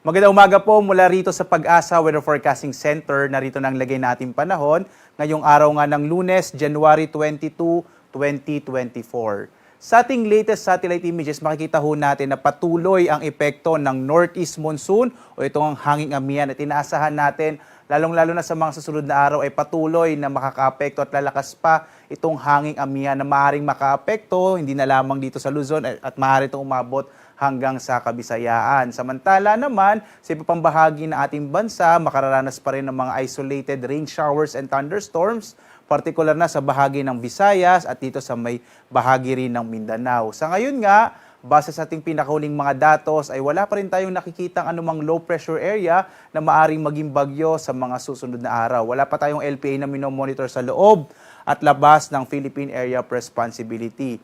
Magandang umaga po mula rito sa Pag-asa Weather Forecasting Center. Narito na ang lagay nating panahon ngayong araw nga ng Lunes, January 22, 2024. Sa ating latest satellite images, makikita ho natin na patuloy ang epekto ng northeast monsoon o itong hanging amihan at inaasahan natin lalong-lalo na sa mga susunod na araw ay patuloy na makakaapekto at lalakas pa itong hanging amihan na maaaring makaapekto hindi na lamang dito sa Luzon at maaari itong umabot hanggang sa Kabisayaan. Samantala naman, sa iba pang bahagi ng ating bansa, makararanas pa rin ng mga isolated rain showers and thunderstorms, partikular na sa bahagi ng Visayas at dito sa may bahagi rin ng Mindanao. Sa ngayon nga, base sa ating pinakahuling mga datos, ay wala pa rin tayong nakikitang anumang low pressure area na maaring maging bagyo sa mga susunod na araw. Wala pa tayong LPA na minomonitor sa loob at labas ng Philippine Area of Responsibility.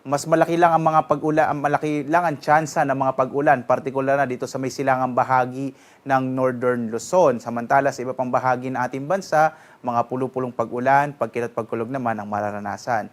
Mas malaki lang ang mga pag-ulan, malaki lang ang tsansa ng mga pag-ulan, partikular na dito sa may silangang bahagi ng Northern Luzon. Samantala sa iba pang bahagi ng ating bansa, mga pulupulong pag-ulan, pagkilat pagkulog naman ang mararanasan.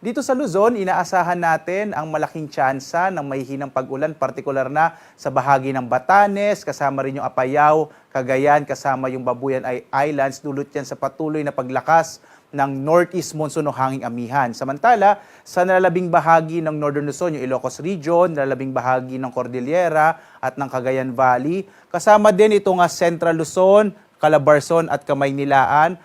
Dito sa Luzon, inaasahan natin ang malaking tsansa ng mahihinang pag-ulan, partikular na sa bahagi ng Batanes, kasama rin yung Apayao, Cagayan, kasama yung Babuyan Islands, dulot yan sa patuloy na paglakas ng northeast monsoon o hanging amihan. Samantala, sa nalalabing bahagi ng Northern Luzon, yung Ilocos Region, nalalabing bahagi ng Cordillera at ng Cagayan Valley, kasama din itong Central Luzon, Calabarzon at Kamaynilaan,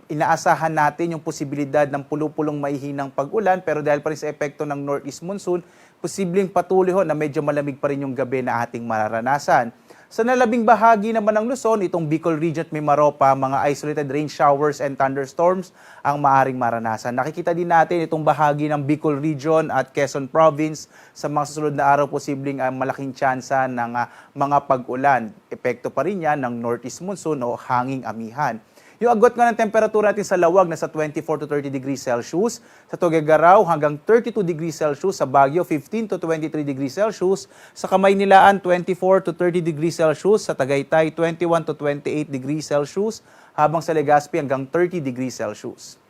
inaasahan natin yung posibilidad ng pulupulong maihinang pag-ulan pero dahil pa rin sa epekto ng northeast monsoon, posibleng patuloy ho na medyo malamig pa rin yung gabi na ating mararanasan. Sa nalabing bahagi naman ng Luzon, itong Bicol Region at Mimaropa, mga isolated rain showers and thunderstorms ang maaring maranasan. Nakikita din natin itong bahagi ng Bicol Region at Quezon Province sa mga susunod na araw posibleng malaking tsansa ng mga pag-ulan. Epekto pa rin yan ng northeast monsoon o hanging amihan. Yung agwat nga ng temperatura natin sa Lawag nasa 24 to 30 degrees Celsius, sa Tuguegarao hanggang 32 degrees Celsius, sa Baguio 15 to 23 degrees Celsius, sa Kamaynilaan 24 to 30 degrees Celsius, sa Tagaytay 21 to 28 degrees Celsius, habang sa Legazpi hanggang 30 degrees Celsius.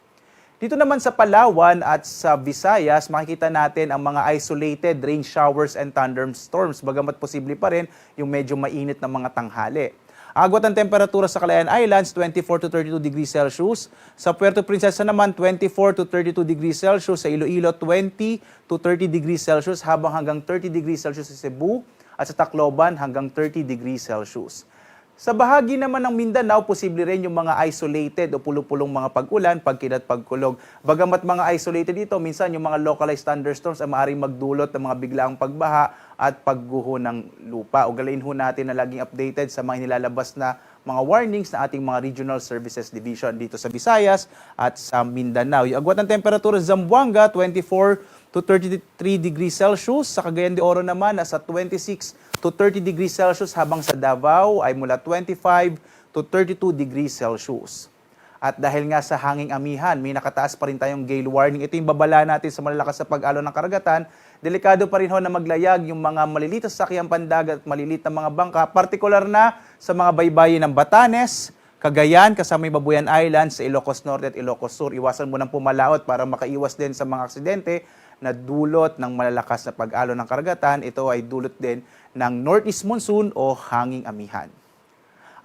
Dito naman sa Palawan at sa Visayas, makikita natin ang mga isolated rain showers and thunderstorms, bagamat posible pa rin yung medyo mainit na mga tanghali. Agwat ang temperatura sa Calayan Islands, 24 to 32 degrees Celsius. Sa Puerto Princesa naman, 24 to 32 degrees Celsius. Sa Iloilo, 20 to 30 degrees Celsius, habang hanggang 30 degrees Celsius sa Cebu. At sa Tacloban, hanggang 30 degrees Celsius. Sa bahagi naman ng Mindanao, posible rin yung mga isolated o pulupulong mga pag-ulan, pagkilat, pagkulog. Bagamat mga isolated dito, minsan yung mga localized thunderstorms ay maaaring magdulot ng mga biglaang pagbaha at pagguho ng lupa. Ugalain ho natin na laging updated sa mga nilalabas na mga warnings na ating mga Regional Services Division dito sa Visayas at sa Mindanao. Yung agwat ng temperatura sa Zamboanga, 24 to 33 degrees Celsius. Sa Cagayan de Oro naman, nasa 26 to 30 degrees Celsius, habang sa Davao ay mula 25 to 32 degrees Celsius. At dahil nga sa hanging amihan, may nakataas pa rin tayong gale warning. Ito yung babala natin sa malalakas na pag-alon ng karagatan. Delikado pa rin ho na maglayag yung mga maliliit na sasakyang pandagat at maliliit na mga bangka, partikular na sa mga baybayin ng Batanes, Cagayan, kasama yung Babuyan Islands, sa Ilocos Norte at Ilocos Sur. Iwasan mo ng pumalaot para makaiwas din sa mga aksidente na dulot ng malalakas na pag-alon ng karagatan. Ito ay dulot din ng northeast monsoon o hanging amihan.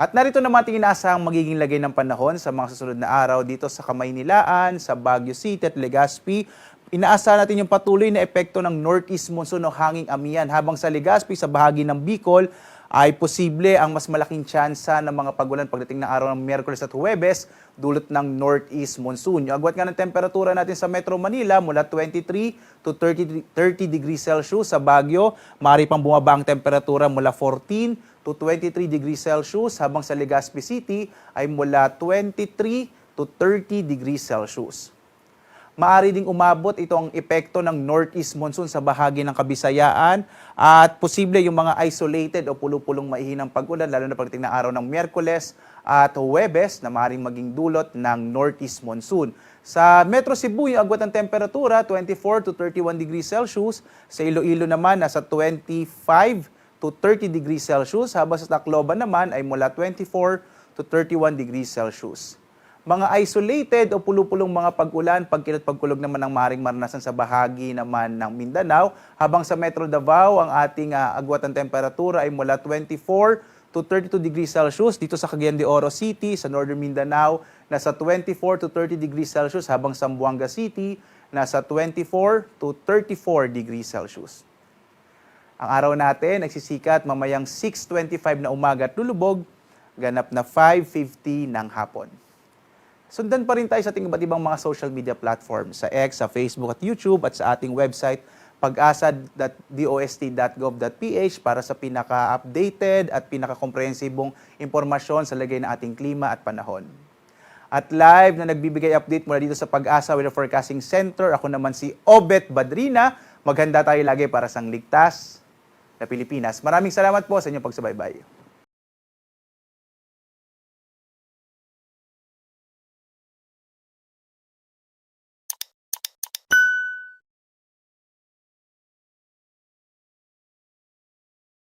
At narito naman ating inaasahang magiging lagay ng panahon sa mga susunod na araw dito sa Kamaynilaan, sa Baguio City at Legazpi. Inaasahan natin yung patuloy na epekto ng northeast monsoon o hanging amihan, habang sa Legazpi, sa bahagi ng Bicol, ay posible ang mas malaking tsansa ng mga pag-ulan pagdating ng araw ng Miyerkules at Huwebes, dulot ng northeast monsoon. Yung agwat nga ng temperatura natin sa Metro Manila mula 23 to 30 degrees Celsius. Sa Baguio, maaari pang bumaba ang temperatura mula 14 to 23 degrees Celsius, habang sa Legazpi City ay mula 23 to 30 degrees Celsius. Maaari ding umabot ito ang epekto ng northeast monsoon sa bahagi ng Kabisayaan at posible yung mga isolated o pulupulong maihinang pag-ulan lalo na pagdating ng araw ng Miyerkules at Huwebes na maaaring maging dulot ng northeast monsoon. Sa Metro Cebu, yung agwat ng temperatura 24 to 31 degrees Celsius. Sa Iloilo naman, nasa 25 to 30 degrees Celsius. Habang sa Tacloban naman ay mula 24 to 31 degrees Celsius. Mga isolated o pulupulong mga pag-ulan, pagkilat pagkulog naman ang maaaring maranasan sa bahagi naman ng Mindanao. Habang sa Metro Davao, ang ating agwat ng temperatura ay mula 24 to 32 degrees Celsius. Dito sa Cagayan de Oro City, sa Northern Mindanao, nasa 24 to 30 degrees Celsius, habang sa Zamboanga City, nasa 24 to 34 degrees Celsius. Ang araw natin nagsisikat mamayang 6:25 na umaga at lulubog, ganap na 5:50 ng hapon. Sundan pa rin tayo sa ating iba't ibang mga social media platforms, sa X, sa Facebook at YouTube, at sa ating website pag-asa.dost.gov.ph para sa pinaka-updated at pinaka-komprehensibong impormasyon sa lagay ng ating klima at panahon. At live na nagbibigay update mula dito sa Pag-asa Weather Forecasting Center, ako naman si Obet Badrina. Maghanda tayo lagi para sa ligtas na Pilipinas. Maraming salamat po sa inyong pagsubaybay.